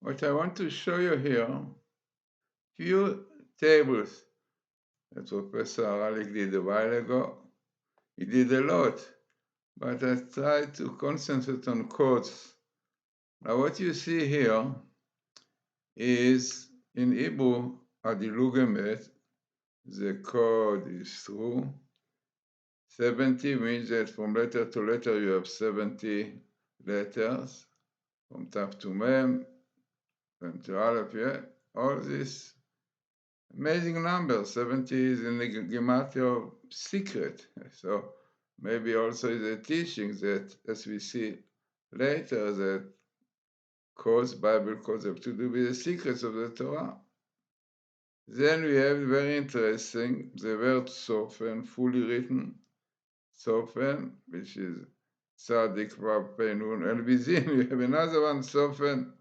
What I want to show you here, few tables that Professor Aralik did a while ago. He did a lot, but I tried to concentrate on codes. Now what you see here is in Hebrew, Adilugemet, the code is through. 70 means that from letter to letter you have 70 letters, from Tav to Mem, and to Aleph, yeah. All these amazing numbers. 70 is in the Gematria secret. So maybe also is a teaching that, as we see later, that codes, Bible codes have to do with the secrets of the Torah. Then we have very interesting, the word Sofen, fully written Sofen, which is Tzadik Vav Pei Nun. And within we have another one, Sofen,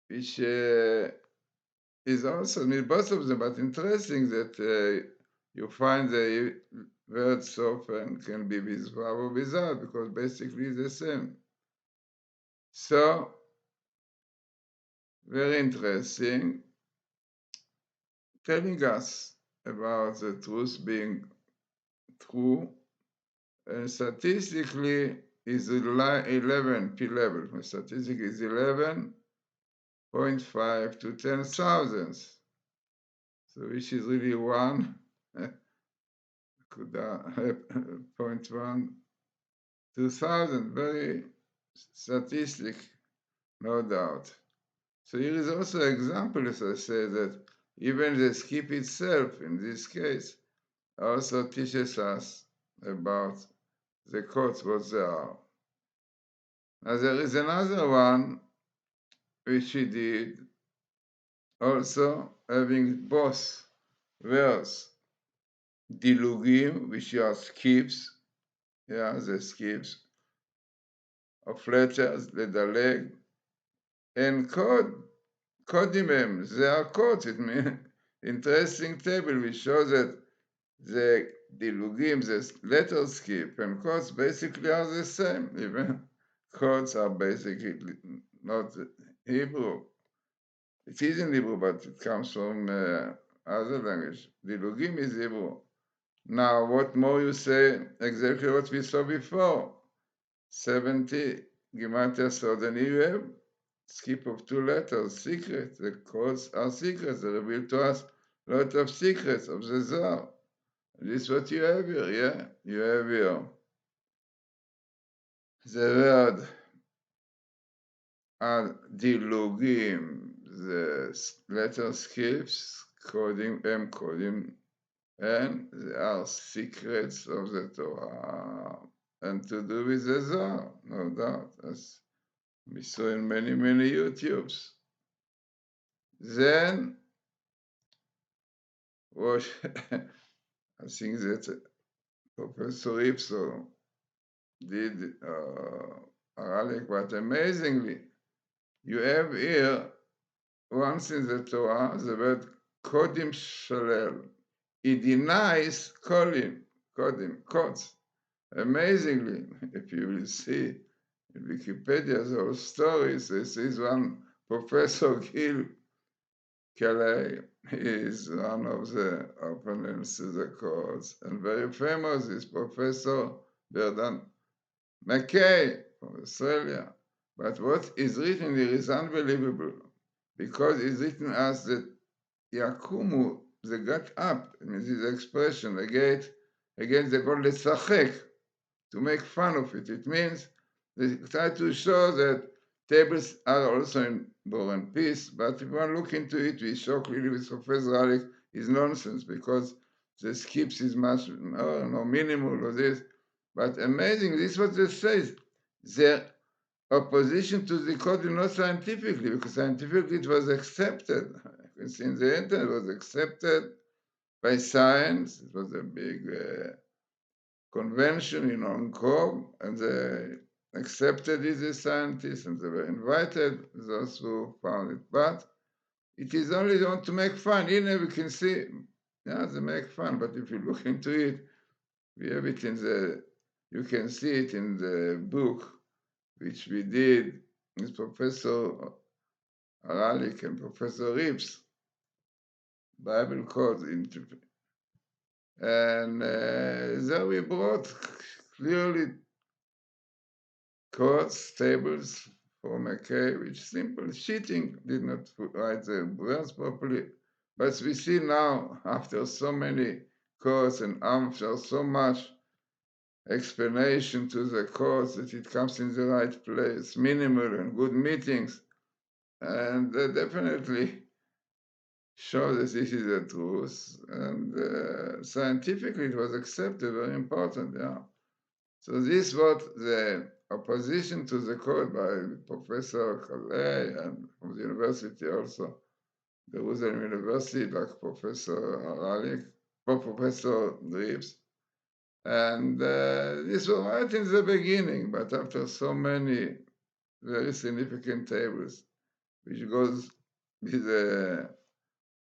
which is also in both of them, but interesting that you find the word Sofen can be with Vav or without, because basically it's the same. So, very interesting, telling us about the truth being true, and statistically is 11 p level. My statistic is 11.5 to 10 thousandths. So which is really 1 could 0.1 2000, very statistic, no doubt. So here is also an example, as I say, that even the skip itself, in this case, also teaches us about the codes, what they are. Now there is another one which he did, also having both words, dilugim, which are skips, yeah, the skips of letters, ledaleg, and code, codimem, they are codes. It means interesting table which shows that the dilugim, the letter skip, and codes basically are the same. Even codes are basically not Hebrew. It is in Hebrew, but it comes from other language. Dilugim is Hebrew. Now, what more you say? Exactly what we saw before. 70 Gematria, so then you have skip of 2 letters, secret. The codes are secrets. They reveal to us a lot of secrets of the Zohar. This is what you have here, yeah? You have here the word dilugim, the letter skips, coding, coding, and they are secrets of the Torah, and to do with the Zohar, no doubt, as we saw in many, many YouTubes. Then, what I think that Professor Ipso did Aralik, but amazingly, you have here once in the Torah the word Kodim Shalel. He denies Kodim, codes. Amazingly, if you will see in Wikipedia the whole stories, this is one Professor Gil Kelly. He is one of the opponents to the cause, and very famous is Professor Berdan McKay from Australia. But what is written here is unbelievable, because it's written as that Yakumu, they got up, and this is the expression, again they call it Sachek, to make fun of it. It means they try to show that tables are also in War and Peace, but if one look into it, we show clearly with Professor Alec is nonsense, because the skips is much no minimal or this. But amazing, this is what they say. Their opposition to the code is not scientifically, because scientifically it was accepted. You can see in the internet, it was accepted by science. It was a big convention in Hong Kong, and they accepted it as scientists, and they were invited, those who found it. But it is only to make fun. Here we can see, yeah, they make fun, but if you look into it, we have it in the, you can see it in the book, which we did is Professor Aralik and Professor Rips, Bible codes into, and there we brought clearly codes, tables from a cave, which simple cheating did not write the words properly. But we see now, after so many codes and after so much explanation to the codes, that it comes in the right place, minimal and good meetings, and definitely show that this is the truth. And scientifically, it was accepted, very important, yeah. So this was the opposition to the code by Professor Calais and from the university also. There was a university like Professor Aralik, Professor Reeves. And this was right in the beginning, but after so many very significant tables, which goes with the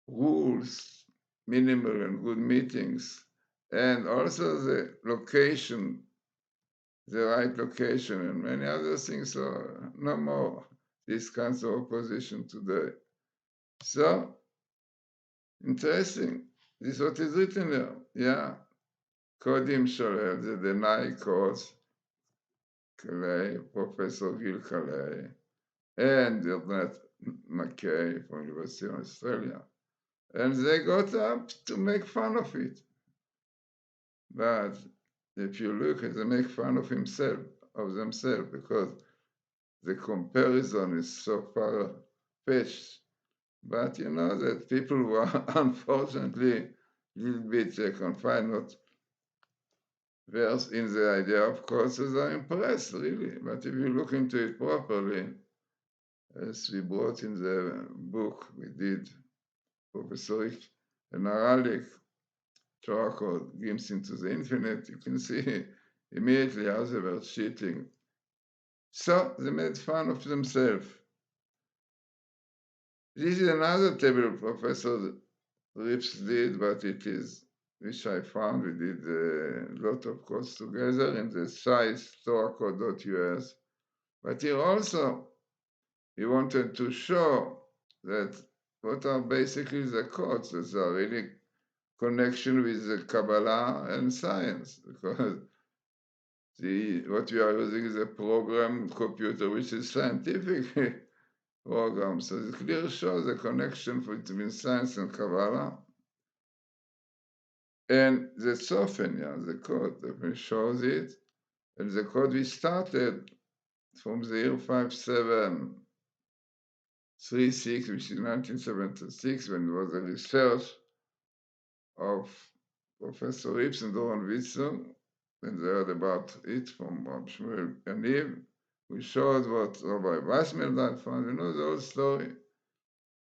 rules, minimal and good meetings, and also the location, the right location, and many other things. So no more these kinds of opposition today. So interesting. This is what is written there. Yeah. Kodim Sholel, the deny codes, Calais, Professor Gil Calais, and Ernest McKay from University of Australia. And they got up to make fun of it. But if you look at, they make fun of themselves, because the comparison is so far-fetched. But you know that people who are unfortunately a little bit confined, not versed in the idea of courses, are impressed, really. But if you look into it properly, as we brought in the book we did, Professor and Aralik, Torah glimpse into the infinite, you can see immediately how they were cheating. So they made fun of themselves. This is another table Professor Rips did, but it is, which I found, we did a lot of codes together in the site torahcode.us. But here also, we wanted to show that what are basically the codes that are really connection with the Kabbala and science, because what we are using is a program computer which is scientific program. So it clearly shows the connection between science and Kabbalah. And the Sophia, the code, definitely shows it. And the code we started from the year 5736, which is 1976, when there was a research of Professor Rips and Doron Witzel, and they heard about it from Shmuel Yaniv. We showed what Rabbi Weissmelder found, you know the whole story.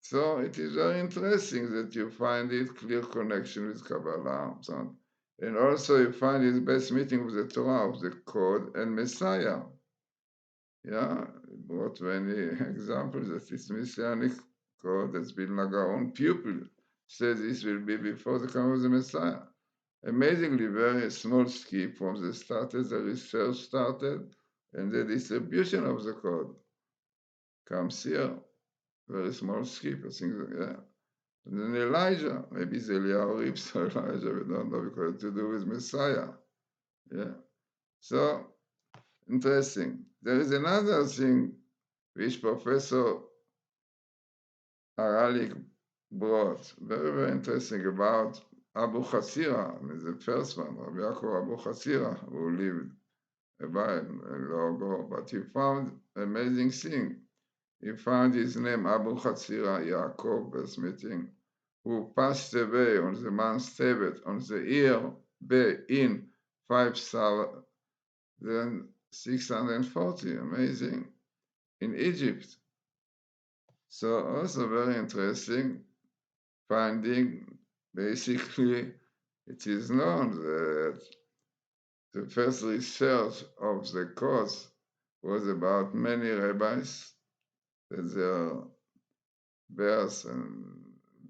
So it is very interesting that you find it clear connection with Kabbalah. So, and also you find his best meeting with the Torah of the code and Messiah. Yeah, brought many examples that this Messianic code that's been like our own pupil says this will be before the coming of the Messiah. Amazingly, very small skip from the started, the research started, and the distribution of the code comes here. Very small skip, I think, yeah. And then Elijah, maybe it's Eliyahu Rips or Elijah, we don't know, because to do with Messiah. Yeah. So interesting. There is another thing which Professor Aralik brought, very, very interesting, about Abu Hasira, I mean, the first one, Rabbi Yaakov Abu Hasira, who lived a while ago, but he found amazing thing. He found his name Abu Hasira Yaakov, best meeting, who passed away on the month Tevet, on the year in 5640, amazing, in Egypt. So also very interesting finding. Basically, it is known that the first research of the cause was about many rabbis, that their births and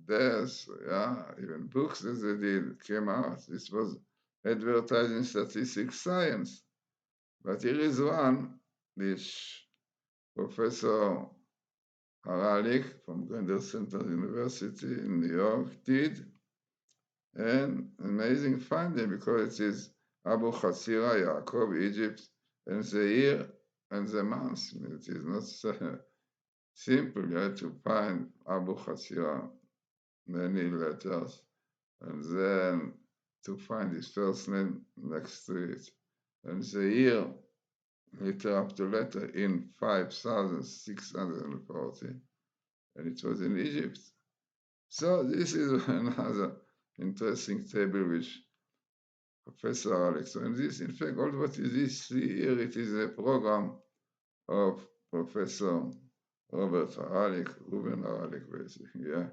deaths, yeah, even books that they did came out. This was advertised in statistics science. But here is one which Professor Haralik from Glazerson University in New York did, and amazing finding because it is Abu Khasira, Yaakov, Egypt, and the year and the month. It is not so simple. You have to find Abu Khasira, many letters, and then to find his first name next to it. And the year, letter after letter, in 5,640, and it was in Egypt. So this is another interesting table which Professor Alex. And this, in fact, all what is this here, it is a program of Professor Robert Haralik, Ruben Haralik, basically, yeah.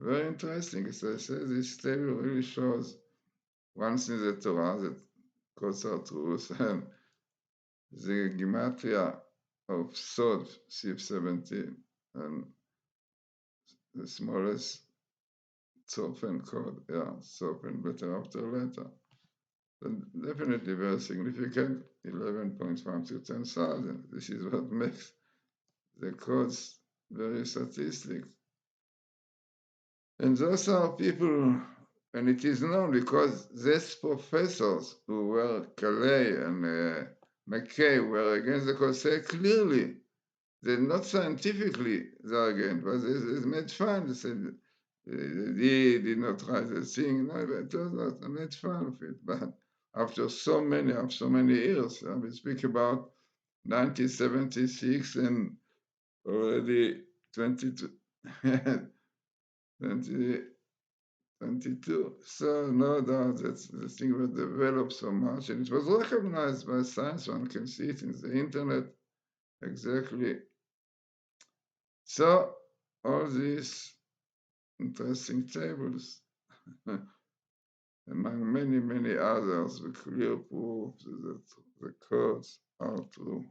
Very interesting. So I say this table really shows once in the Torah that quotes are truth, and the gematria of Sod, Sif 17, and the smallest Tzofen code, yeah, Tzofen letter after letter. And definitely very significant, 11.1 to 10,000. This is what makes the codes very statistic. And those are people, and it is known because these professors who were Calais and McKay were against the code say clearly, they're not scientifically they're against, but they made fun. They said he did not write the thing. No, it was not. I made fun of it. But after so many years, we speak about 1976 and already 22. 2022. So no doubt that the thing was developed so much and it was recognized by science. One can see it in the internet exactly. So all these interesting tables, among many others, with clear proof that the codes are true.